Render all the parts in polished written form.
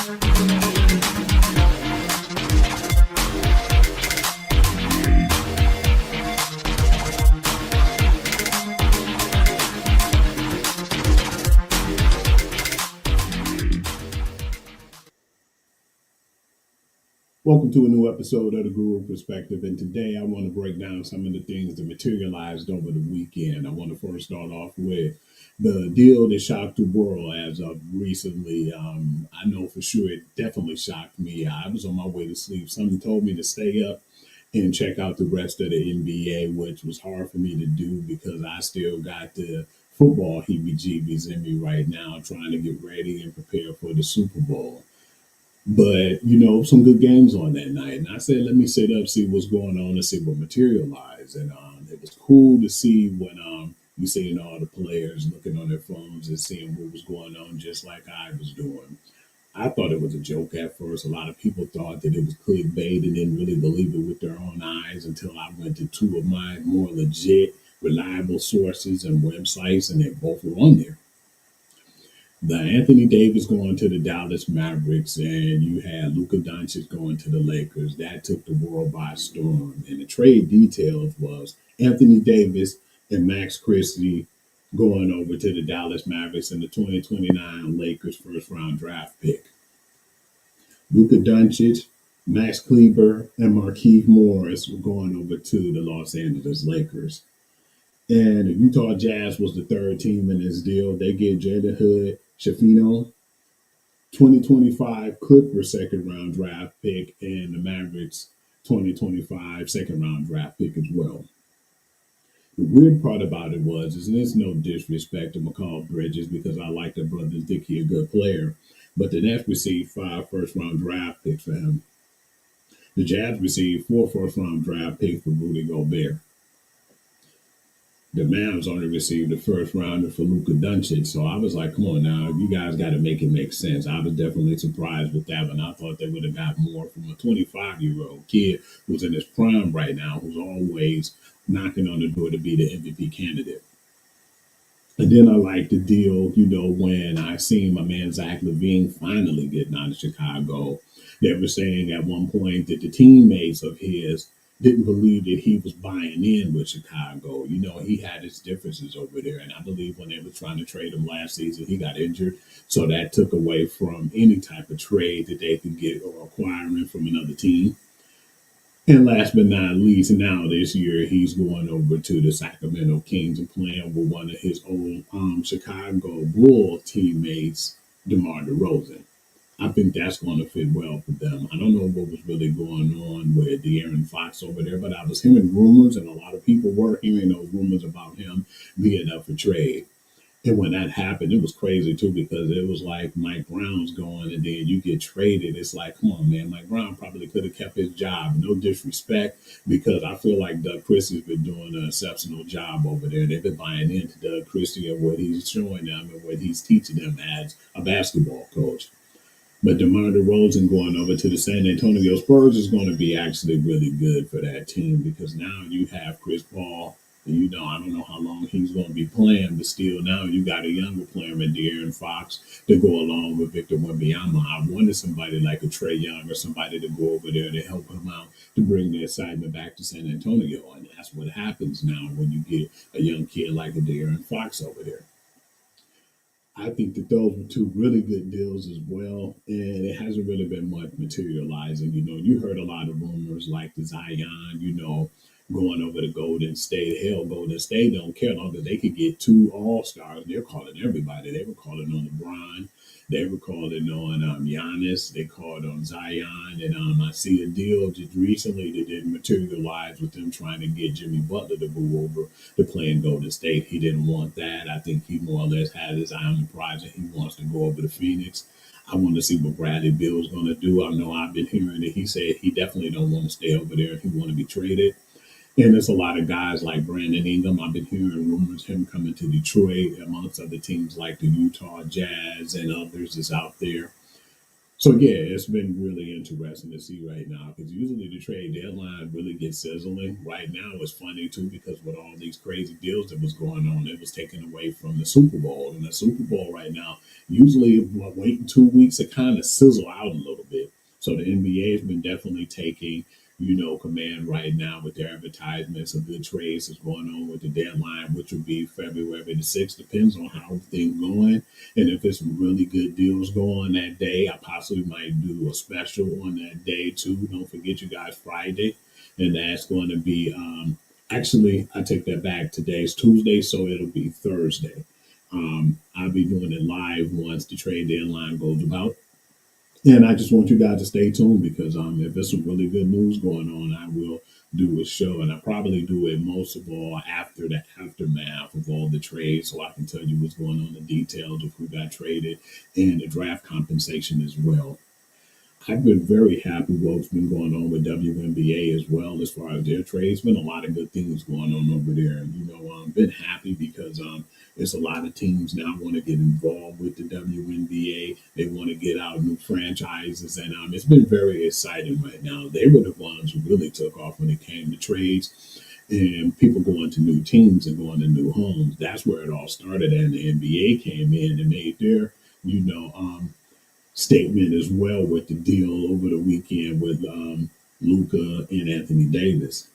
Welcome to a new episode of the Guru Perspective, and today I want to break down some of the things that materialized over the weekend. I want to first start off with the deal that shocked the world as of recently. I know for sure it definitely shocked me. I was on my way to sleep. Something told me to stay up and check out the rest of the NBA, which was hard for me to do because I still got the football heebie-jeebies in me right now, trying to get ready and prepare for the Super Bowl. But some good games on that night, and I said, let me sit up, see what's going on, and see what materialized. And it was cool to see when you seeing all the players looking on their phones and seeing what was going on, just like I was doing. I thought it was a joke at first. A lot of people thought that it was clickbait and didn't really believe it with their own eyes until I went to two of my more legit, reliable sources and websites, and they both were on there. The Anthony Davis going to the Dallas Mavericks, and you had Luka Doncic going to the Lakers. That took the world by storm. And the trade details was Anthony Davis and Max Christie going over to the Dallas Mavericks in the 2029 Lakers first round draft pick. Luka Doncic, Max Kleber, and Markieff Morris were going over to the Los Angeles Lakers. And the Utah Jazz was the third team in this deal. They get Jada Hood, Shafino, 2025 Clippers second round draft pick, and the Mavericks 2025 second round draft pick as well. The weird part about it was, and there's no disrespect to McCall Bridges because I like the brother and think he's a good player, but the Nets received 5 first round draft picks for him. The Jazz received 4 first round draft picks for Rudy Gobert. The Mavs only received the first rounder for Luka Doncic. So I was like, come on now, you guys got to make it make sense. I was definitely surprised with that one. I thought they would have got more from a 25-year-old kid who's in his prime right now, who's always knocking on the door to be the MVP candidate. And then I like the deal, when I seen my man Zach LaVine finally getting out of Chicago. They were saying at one point that the teammates of his didn't believe that he was buying in with Chicago. He had his differences over there. And I believe when they were trying to trade him last season, he got injured. So that took away from any type of trade that they could get or acquiring from another team. And last but not least, now this year, he's going over to the Sacramento Kings and playing with one of his old Chicago Bull teammates, DeMar DeRozan. I think that's going to fit well for them. I don't know what was really going on with De'Aaron Fox over there, but I was hearing rumors, and a lot of people were hearing those rumors about him being up for trade. And when that happened, it was crazy too, because it was like Mike Brown's going, and then you get traded. It's like, come on, man, Mike Brown probably could have kept his job. No disrespect, because I feel like Doug Christie's been doing an exceptional job over there. They've been buying into Doug Christie and what he's showing them and what he's teaching them as a basketball coach. But DeMar DeRozan going over to the San Antonio Spurs is going to be actually really good for that team, because now you have Chris Paul. And I don't know how long he's going to be playing, but still now you got a younger player in De'Aaron Fox to go along with Victor Wembanyama. I wanted somebody like a Trae Young or somebody to go over there to help him out to bring the excitement back to San Antonio. And that's what happens now when you get a young kid like a De'Aaron Fox over there. I think that those were two really good deals as well, and it hasn't really been much materializing. You heard a lot of rumors like the Zion, going over to Golden State. Hell, Golden State don't care long as they could get 2 All-Stars. They're calling everybody. They were calling on LeBron. They were calling on Giannis. They called on Zion. And I see a deal just recently that didn't materialize with them trying to get Jimmy Butler to go over to play in Golden State. He didn't want that. I think he more or less had his eye on the prize and he wants to go over to Phoenix. I want to see what Bradley Beal's going to do. I know I've been hearing that he said he definitely don't want to stay over there. He want to be traded. And there's a lot of guys like Brandon Ingram. I've been hearing rumors him coming to Detroit, amongst other teams like the Utah Jazz and others is out there. So yeah, it's been really interesting to see right now because usually the trade deadline really gets sizzling. Right now, it's funny too because with all these crazy deals that was going on, it was taken away from the Super Bowl, and the Super Bowl right now usually waiting 2 weeks to kind of sizzle out a little bit. So the NBA has been definitely taking command right now with their advertisements. A good trades is going on with the deadline, which will be February the 6th. Depends on how everything's going. And if there's some really good deals going that day, I possibly might do a special on that day too. Don't forget, you guys, Friday. And that's going to be, actually, I take that back. Today's Tuesday, so it'll be Thursday. I'll be doing it live once the trade deadline goes about. And I just want you guys to stay tuned because if there's some really good news going on, I will do a show, and I probably do it most of all after the aftermath of all the trades, so I can tell you what's going on, the details of who got traded, and the draft compensation as well. I've been very happy with what's been going on with WNBA as well as far as their trades. Been a lot of good things going on over there. Been happy because there's a lot of teams now want to get involved with the WNBA. They want to get out new franchises, and it's been very exciting right now. They were the ones who really took off when it came to trades and people going to new teams and going to new homes. That's where it all started, and the NBA came in and made their you know statement as well with the deal over the weekend with Luca and Anthony Davis.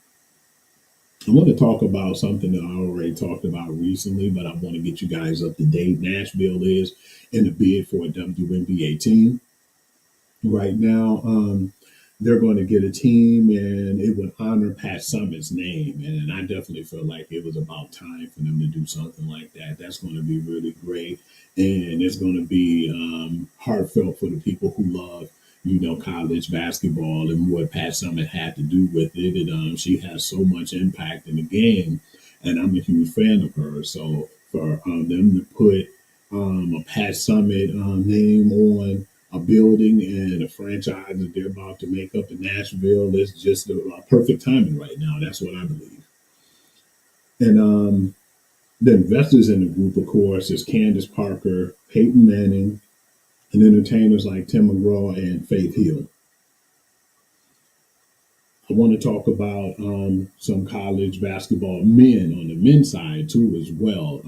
I want to talk about something that I already talked about recently, but I want to get you guys up to date. Nashville is in the bid for a WNBA team right now. They're going to get a team, and it would honor Pat Summitt's name. And I definitely feel like it was about time for them to do something like that. That's going to be really great, and it's going to be heartfelt for the people who love, college basketball and what Pat Summitt had to do with it. And she has so much impact in the game, and I'm a huge fan of her. So for them to put a Pat Summitt name on a building and a franchise that they're about to make up in Nashville is just a perfect timing right now. That's what I believe. And the investors in the group, of course, is Candace Parker, Peyton Manning, and entertainers like Tim McGraw and Faith Hill. I want to talk about some college basketball men on the men's side too, as well.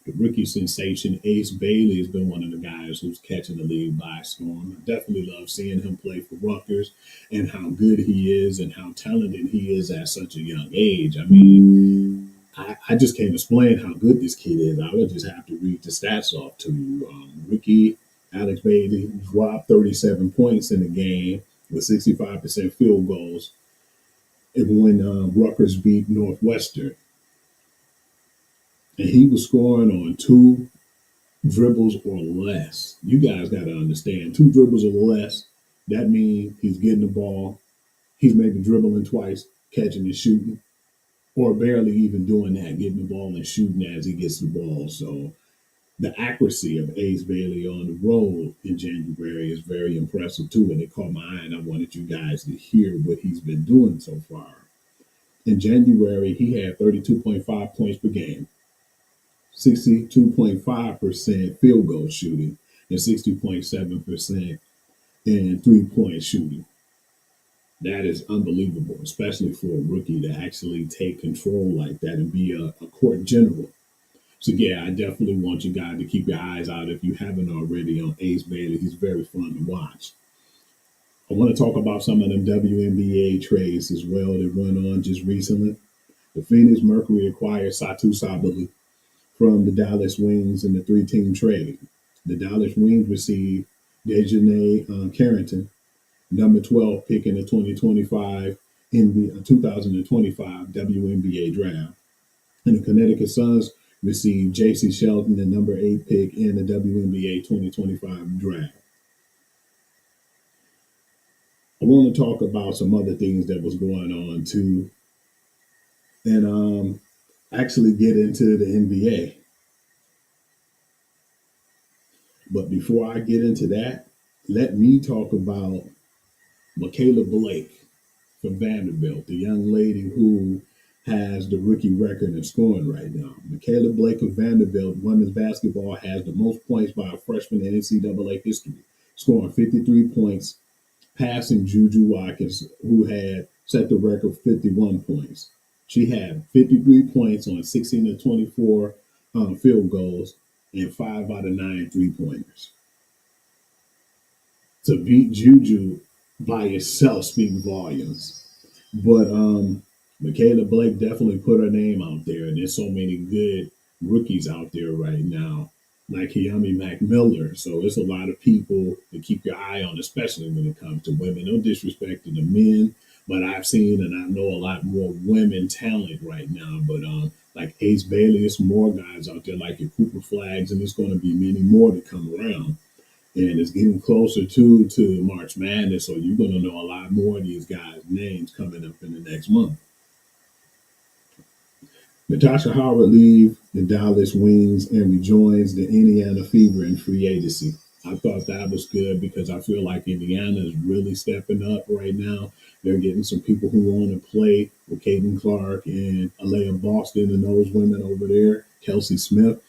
The rookie sensation Ace Bailey has been one of the guys who's catching the league by storm. I definitely love seeing him play for Rutgers and how good he is and how talented he is at such a young age. I mean, I just can't explain how good this kid is. I would just have to read the stats off to you. Rookie Alex Bailey dropped 37 points in the game with 65% field goals and when Rutgers beat Northwestern, and he was scoring on two dribbles or less. You guys got to understand, two dribbles or less. That means he's getting the ball, he's maybe dribbling twice, catching and shooting, or barely even doing that, getting the ball and shooting as he gets the ball. So the accuracy of Ace Bailey on the road in January is very impressive too, and it caught my eye, and I wanted you guys to hear what he's been doing so far. In January, he had 32.5 points per game, 62.5% field goal shooting, and 60.7% in 3-point shooting. That is unbelievable, especially for a rookie to actually take control like that and be a court general. So, yeah, I definitely want you guys to keep your eyes out if you haven't already on Ace Bailey. He's very fun to watch. I want to talk about some of them WNBA trades as well that went on just recently. The Phoenix Mercury acquired Satu Sabali from the Dallas Wings in the three-team trade. The Dallas Wings received Dejanay Carrington, number 12 pick in the 2025 2025 WNBA draft. And the Connecticut Suns received J.C. Shelton, the number 8 pick in the WNBA 2025 draft. I want to talk about some other things that was going on too, and actually get into the NBA. But before I get into that, let me talk about Michaela Blake from Vanderbilt, the young lady who has the rookie record in scoring right now. Michaela Blake of Vanderbilt, women's basketball, has the most points by a freshman in NCAA history. scoring 53 points, passing Juju Watkins, who had set the record 51 points. She had 53 points on 16 to 24 field goals and 5 out of 9 3 pointers. To beat Juju by itself speaks volumes. But Michaela Blake definitely put her name out there, and there's so many good rookies out there right now, like Kiami McMiller. So it's a lot of people to keep your eye on, especially when it comes to women. No disrespect to the men, but I've seen and I know a lot more women talent right now. But like Ace Bailey, there's more guys out there like your Cooper Flags, and there's going to be many more to come around. And it's getting closer to March Madness, so you're going to know a lot more of these guys' names coming up in the next month. Natasha Howard leaves the Dallas Wings and rejoins the Indiana Fever in free agency. I thought that was good because I feel like Indiana is really stepping up right now. They're getting some people who want to play with Caden Clark and Alea Boston and those women over there, Kelsey Smith.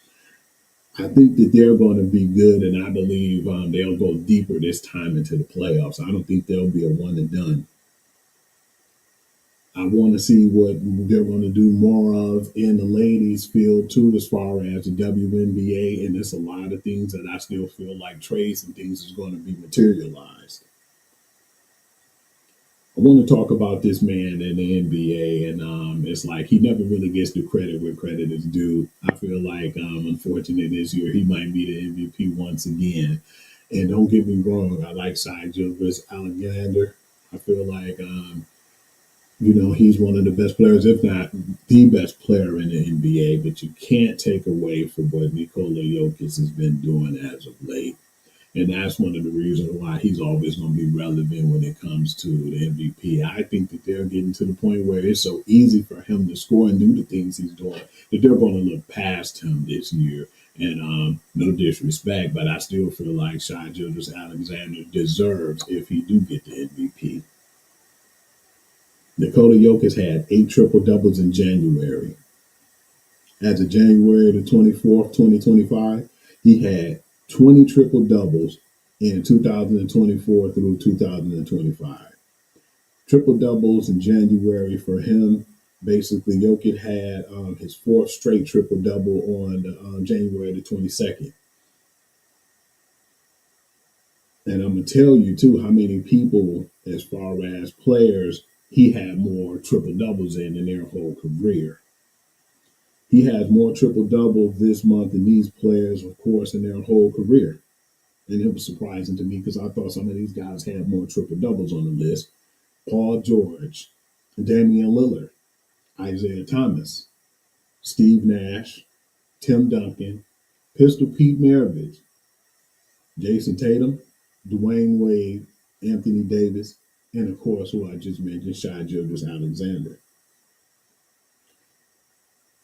I think that they're going to be good, and I believe they'll go deeper this time into the playoffs. I don't think they'll be a one and done. I want to see what they're going to do more of in the ladies' field too, as far as the WNBA, and there's a lot of things that I still feel like trades and things is going to be materialized. I want to talk about this man in the NBA, and it's like he never really gets the credit where credit is due. I feel like, unfortunately, this year he might be the MVP once again. And don't get me wrong, I like Cy Gilbert Alexander. I feel like, he's one of the best players, if not the best player in the NBA. But you can't take away from what Nikola Jokic has been doing as of late. And that's one of the reasons why he's always going to be relevant when it comes to the MVP. I think that they're getting to the point where it's so easy for him to score and do the things he's doing that they're going to look past him this year. And no disrespect, but I still feel like Shai Gilgeous Alexander deserves if he do get the MVP. Nikola Jokic had 8 triple doubles in January. As of January the 24th, 2025, he had 20 triple doubles in 2024 through 2025. Triple doubles in January for him. Basically, Jokic had his fourth straight triple double on January the 22nd. And I'm going to tell you, too, how many people, as far as players, he had more triple doubles in their whole career. He has more triple doubles this month than these players, of course, in their whole career. And it was surprising to me because I thought some of these guys had more triple doubles on the list. Paul George, Damian Lillard, Isaiah Thomas, Steve Nash, Tim Duncan, Pistol Pete Maravich, Jason Tatum, Dwayne Wade, Anthony Davis, and of course, who I just mentioned, Shai Gilgeous Alexander.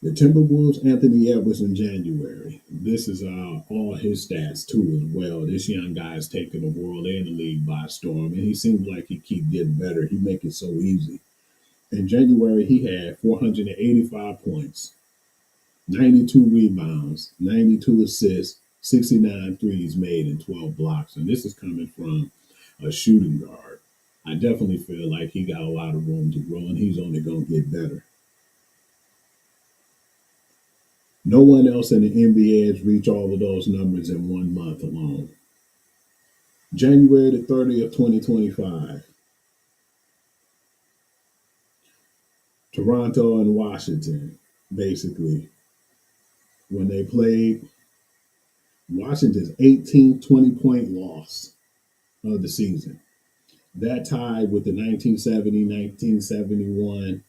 The Timberwolves, Anthony Edwards in January. This is all his stats too as well. This young guy is taking the world and the league by storm, and he seems like he keep getting better. He make it so easy. In January, he had 485 points, 92 rebounds, 92 assists, 69 threes made, and 12 blocks. And this is coming from a shooting guard. I definitely feel like he got a lot of room to grow, and he's only going to get better. No one else in the NBA has reached all of those numbers in 1 month alone. January the 30th, 2025. Toronto and Washington, basically. When they played, Washington's 18th 20-point loss of the season. That tied with the 1970-1971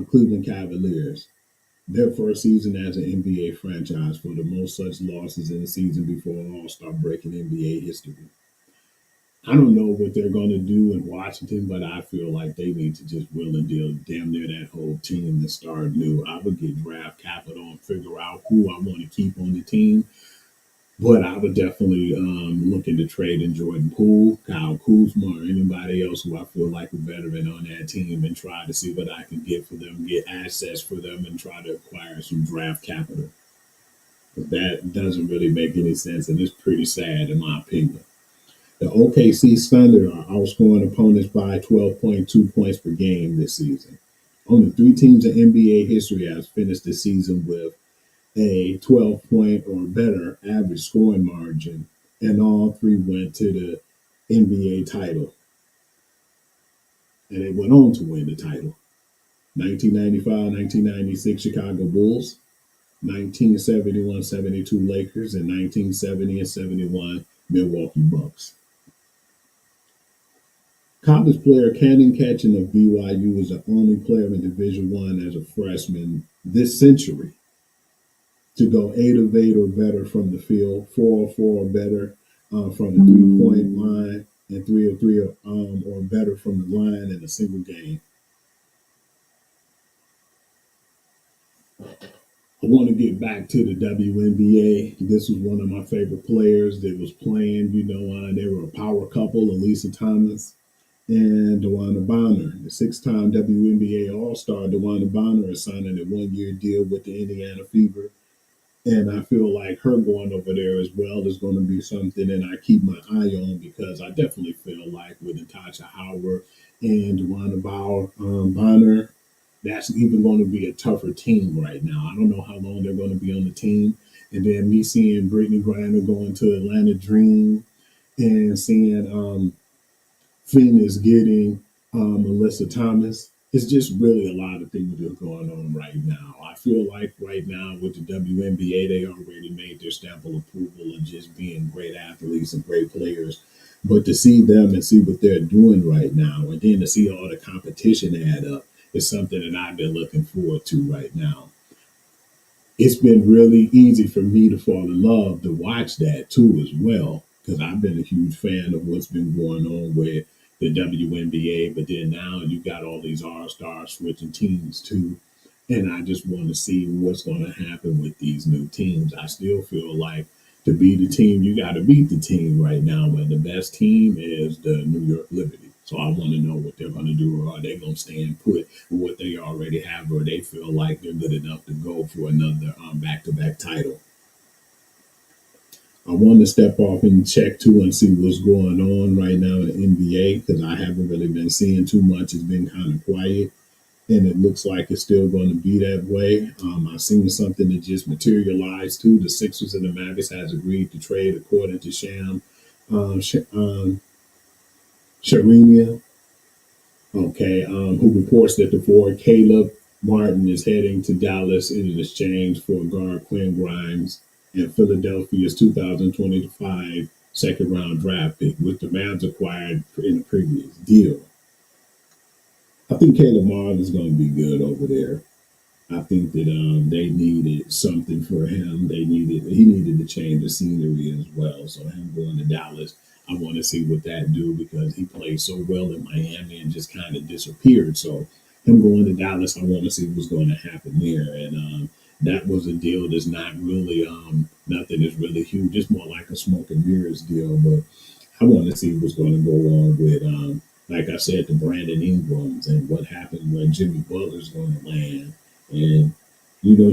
Cleveland Cavaliers. Their first season as an NBA franchise for the most such losses in a season before All-Star break in NBA history. I don't know what they're going to do in Washington, but I feel like they need to just will and deal damn near that whole team and start new. I would get draft capital and figure out who I want to keep on the team. But I would definitely look into trading Jordan Poole, Kyle Kuzma, or anybody else who I feel like a veteran on that team and try to see what I can get for them, get assets for them, and try to acquire some draft capital. But that doesn't really make any sense, and it's pretty sad in my opinion. The OKC Thunder are outscoring opponents by 12.2 points per game this season. Only three teams in NBA history has finished the season with a 12-point or better average scoring margin, and all three went to the NBA title, and they went on to win the title. 1995, 1996 Chicago Bulls, 1971-72 Lakers, and 1970 and 71 Milwaukee Bucks. College player Cannon Catching of BYU was the only player in Division One as a freshman this century to go 8 of 8 or better from the field, 4 of 4 or better from the 3-point line, and 3 of 3 or better from the line in a single game. I want to get back to the WNBA. This was one of my favorite players that was playing. They were a power couple, Elisa Thomas and DeWanna Bonner. The six-time WNBA All-Star DeWanna Bonner is signing a one-year deal with the Indiana Fever. And I feel like her going over there as well is going to be something that I keep my eye on, because I definitely feel like with Natasha Howard and DeWanna Bonner, that's even going to be a tougher team right now. I don't know how long they're going to be on the team. And then me seeing Brittany Griner going to Atlanta Dream, and seeing Phoenix getting Melissa Thomas. It's just really a lot of things that are going on right now. I feel like right now with the WNBA, they already made their stamp of approval of just being great athletes and great players. But to see them and see what they're doing right now, and then to see all the competition add up, is something that I've been looking forward to right now. It's been really easy for me to fall in love to watch that too as well, because I've been a huge fan of what's been going on with the WNBA. But then now you got all these all stars switching teams too, and I just want to see what's going to happen with these new teams. I still feel like to be the team, you got to beat the team right now, and the best team is the New York Liberty. So I want to know what they're going to do, or are they going to stand put with what they already have, or they feel like they're good enough to go for another back-to-back title. I want to step off and check too and see what's going on right now in the NBA, because I haven't really been seeing too much. It's been kind of quiet, and it looks like it's still going to be that way. I've seen something that just materialized too. The Sixers and the Mavericks has agreed to trade, according to Sharinia, okay, who reports that the forward Caleb Martin is heading to Dallas in an exchange for guard Quinn Grimes and Philadelphia's 2025 second round draft pick, which the Mavs acquired in the previous deal. I think Caleb Martin is going to be good over there. I think that they needed something for him. He needed to change the scenery as well. So him going to Dallas, I want to see what that do, because he played so well in Miami and just kind of disappeared. So him going to Dallas, I want to see what's going to happen there. And that was a deal that's not really nothing that's really huge. It's more like a smoke and mirrors deal. But I want to see what's going to go on with like I said, the Brandon Ingrams and what happened when Jimmy Butler's going to land, and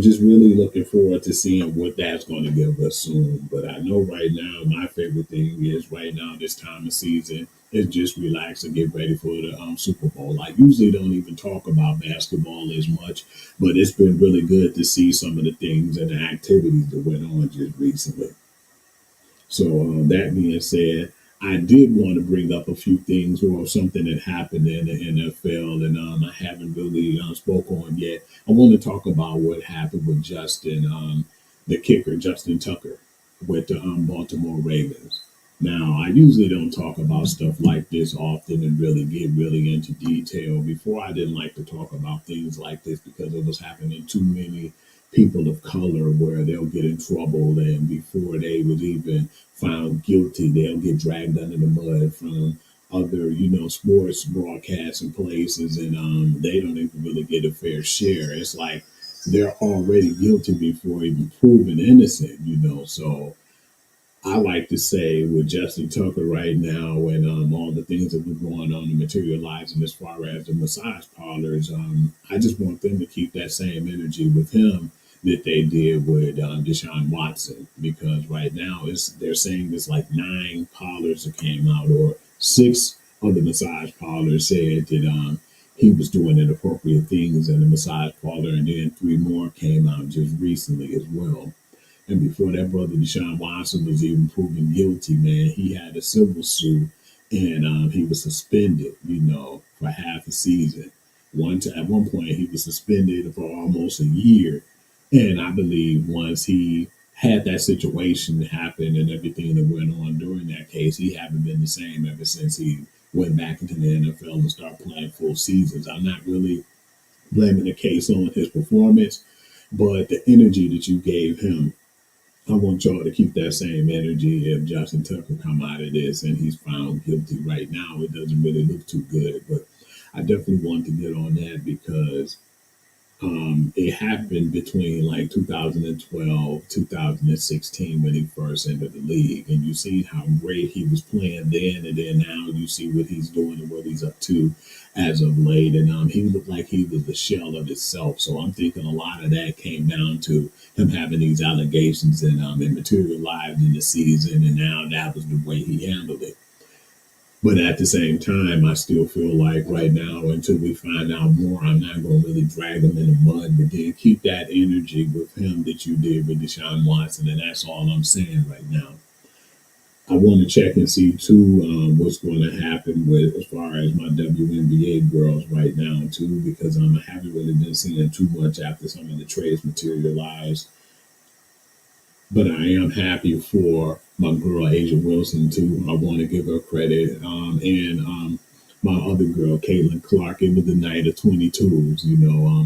just really looking forward to seeing what that's going to give us soon. But I know right now, my favorite thing is right now, this time of season, is just relax and get ready for the Super Bowl. I usually don't even talk about basketball as much, but it's been really good to see some of the things and the activities that went on just recently. So that being said, I did want to bring up a few things or something that happened in the NFL, and I haven't really spoke on yet. I want to talk about what happened with Justin, the kicker, Justin Tucker, with the Baltimore Ravens. Now, I usually don't talk about stuff like this often and really get really into detail. Before, I didn't like to talk about things like this because it was happening to many people of color where they'll get in trouble, and before they was even found guilty, they'll get dragged under the mud from other, sports broadcasts and places, and they don't even really get a fair share. It's like they're already guilty before even proven innocent. So I like to say with Justin Tucker right now, and all the things that are going on and materializing as far as the massage parlors, I just want them to keep that same energy with him, that they did with Deshaun Watson, because right now they're saying it's like nine parlors that came out, or six of the massage parlors said that he was doing inappropriate things in the massage parlor, and then three more came out just recently as well. And before that brother Deshaun Watson was even proven guilty, man, he had a civil suit, and he was suspended, for half a season. At one point, he was suspended for almost a year, and I believe once he had that situation happen and everything that went on during that case, he haven't been the same ever since he went back into the NFL and started playing full seasons. I'm not really blaming the case on his performance, but the energy that you gave him, I want y'all to keep that same energy if Justin Tucker come out of this and he's found guilty. Right now, it doesn't really look too good, but I definitely want to get on that because it happened between like 2012, 2016 when he first entered the league, and you see how great he was playing then, and then now you see what he's doing and what he's up to as of late, and he looked like he was the shell of himself. So I'm thinking a lot of that came down to him having these allegations, and it materialized in the season, and now that was the way he handled it. But at the same time, I still feel like right now, until we find out more, I'm not going to really drag him in the mud. But then keep that energy with him that you did with Deshaun Watson, and that's all I'm saying right now. I want to check and see too what's going to happen with as far as my WNBA girls right now too, because I haven't really been seeing too much after some of the trades materialized. But I am happy for my girl Asia Wilson too. I want to give her credit, and my other girl Caitlin Clark. It was the night of 22s.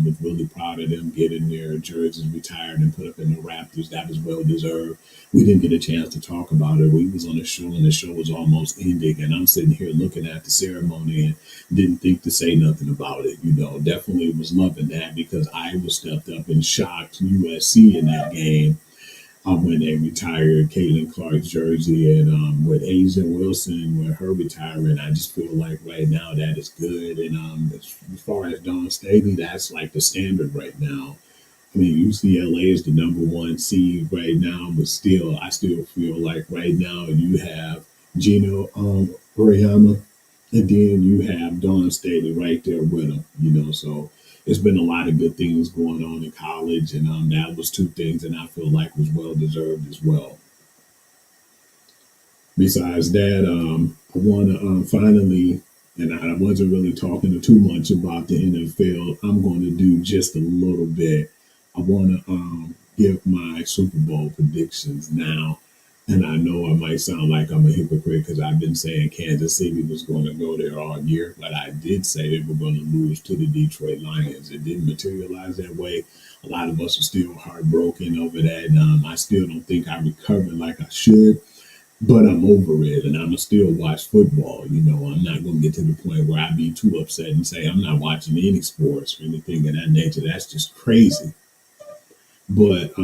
Was really proud of them getting their jerseys retired and put up in the Raptors. That was well deserved. We didn't get a chance to talk about it. We was on a show and the show was almost ending, and I'm sitting here looking at the ceremony and didn't think to say nothing about it. Definitely was loving that because Iowa stepped up and shocked USC in that game when they retired Caitlin Clark's jersey, and with Asia Wilson, with her retiring, I just feel like right now that is good. And as far as Dawn Staley, that's like the standard right now. I mean, UCLA is the number one seed right now, but still, I still feel like right now you have Gino Oriana, and then you have Dawn Staley right there with him. So it's been a lot of good things going on in college, and that was two things that I feel like was well deserved as well. Besides that, I want to finally, and I wasn't really talking too much about the NFL. I'm going to do just a little bit. I want to give my Super Bowl predictions now. And I know I might sound like I'm a hypocrite because I've been saying Kansas City was going to go there all year, but I did say they were going to lose to the Detroit Lions. It didn't materialize that way. A lot of us are still heartbroken over that. I still don't think I recovered like I should, but I'm over it, and I'm going to still watch football. I'm not going to get to the point where I be too upset and say I'm not watching any sports or anything of that nature. That's just crazy. But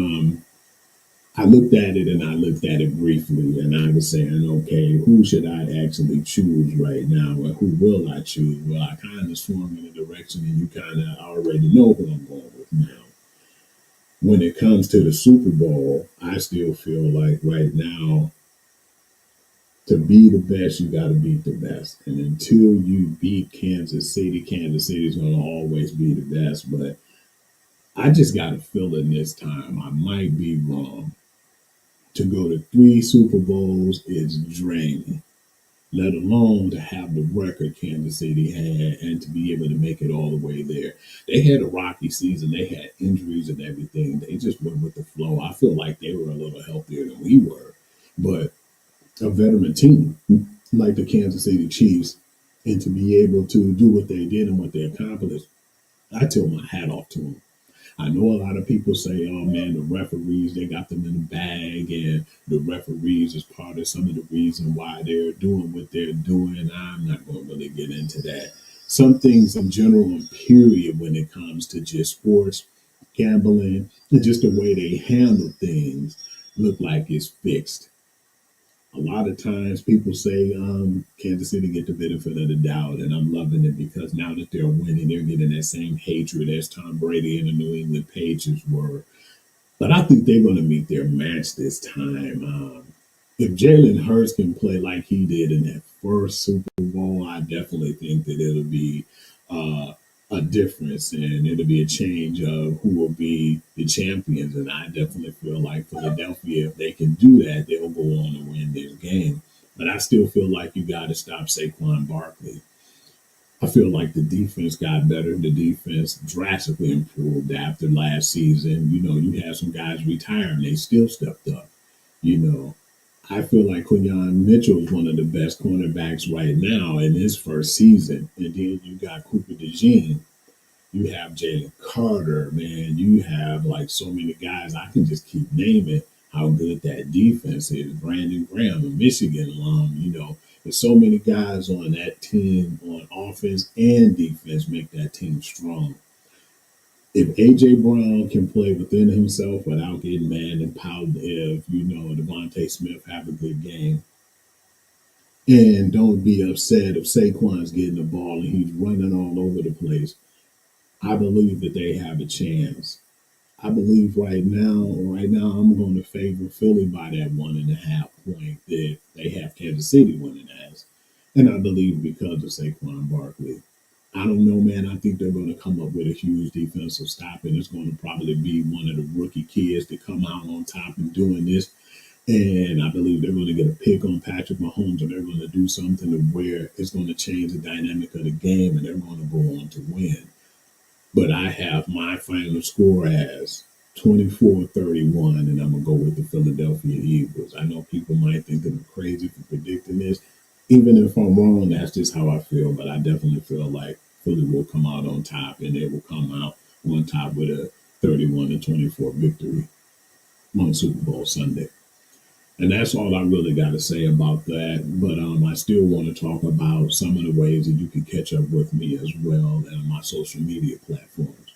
I looked at it and I looked at it briefly, and I was saying, okay, who should I actually choose right now, or who will I choose? Well, I kind of swung in a direction, and you kind of already know who I'm going with now. When it comes to the Super Bowl, I still feel like right now, to be the best, you got to beat the best. And until you beat Kansas City is going to always be the best. But I just got a feeling this time I might be wrong. To go to three Super Bowls is draining, let alone to have the record Kansas City had and to be able to make it all the way there. They had a rocky season. They had injuries and everything. They just went with the flow. I feel like they were a little healthier than we were. But a veteran team like the Kansas City Chiefs, and to be able to do what they did and what they accomplished, I tip my hat off to them. I know a lot of people say, oh man, the referees, they got them in the bag, and the referees is part of some of the reason why they're doing what they're doing. I'm not going to really get into that. Some things in general and period when it comes to just sports, gambling, and just the way they handle things look like it's fixed. A lot of times people say Kansas City get the benefit of the doubt, and I'm loving it because now that they're winning, they're getting that same hatred as Tom Brady and the New England Patriots were. But I think they're going to meet their match this time. If Jalen Hurts can play like he did in that first Super Bowl, I definitely think that it'll be uh, a difference and it'll be a change of who will be the champions. And I definitely feel like Philadelphia, if they can do that, they'll go on and win this game. But I still feel like you got to stop Saquon Barkley. I feel like the defense got better. The defense drastically improved after last season. You know, you had some guys retire and they still stepped up. You know, I feel like Quinyon Mitchell is one of the best cornerbacks right now in his first season. And then you got Cooper DeJean. You have Jalen Carter, man. You have like so many guys. I can just keep naming how good that defense is. Brandon Graham, a Michigan alum, you know. There's so many guys on that team on offense and defense make that team strong. If AJ Brown can play within himself without getting mad and pouting, if you know Devontae Smith have a good game, and don't be upset if Saquon's getting the ball and he's running all over the place, I believe that they have a chance. I believe right now, I'm going to favor Philly by that 1.5 point that they have Kansas City winning as. And I believe because of Saquon Barkley. I don't know, man. I think they're going to come up with a huge defensive stop, and it's going to probably be one of the rookie kids to come out on top and doing this. And I believe they're going to get a pick on Patrick Mahomes, and they're going to do something to where it's going to change the dynamic of the game, and they're going to go on to win. But I have my final score as 24-31, and I'm going to go with the Philadelphia Eagles. I know people might think that I'm crazy for predicting this. Even if I'm wrong, that's just how I feel. But I definitely feel like Philly will come out on top, and they will come out on top with a 31-24 victory on Super Bowl Sunday. And that's all I really got to say about that. But I still want to talk about some of the ways that you can catch up with me as well on my social media platforms.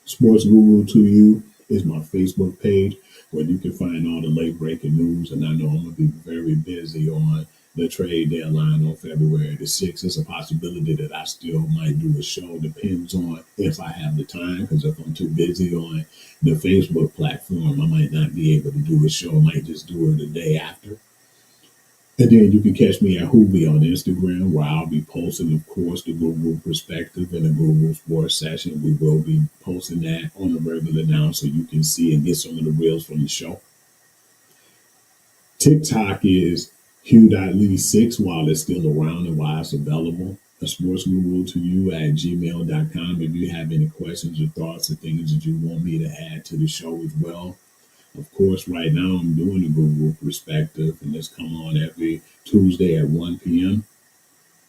Sports Guru to You is my Facebook page where you can find all the late breaking news. And I know I'm going to be very busy on the trade deadline on February the 6th. It's a possibility that I still might do a show. Depends on if I have the time, because if I'm too busy on the Facebook platform, I might not be able to do a show. I might just do it the day after. And then you can catch me at Hoovy on Instagram, where I'll be posting, of course, the Google Perspective and the Google Sports Session. We will be posting that on the regular now so you can see and get some of the reels from the show. TikTok is Hugh.Lee6 while it's still around and while it's available. A sports guru to you at gmail.com. If you have any questions or thoughts or things that you want me to add to the show as well. Of course, right now I'm doing the Google Perspective, and it's come on every Tuesday at 1 p.m.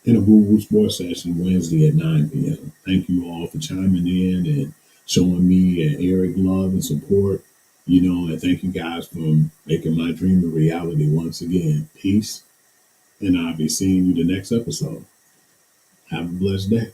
and a Google Sports Session Wednesday at 9 p.m. Thank you all for chiming in and showing me and Eric love and support. You know, and thank you guys for making my dream a reality once again. Peace, and I'll be seeing you the next episode. Have a blessed day.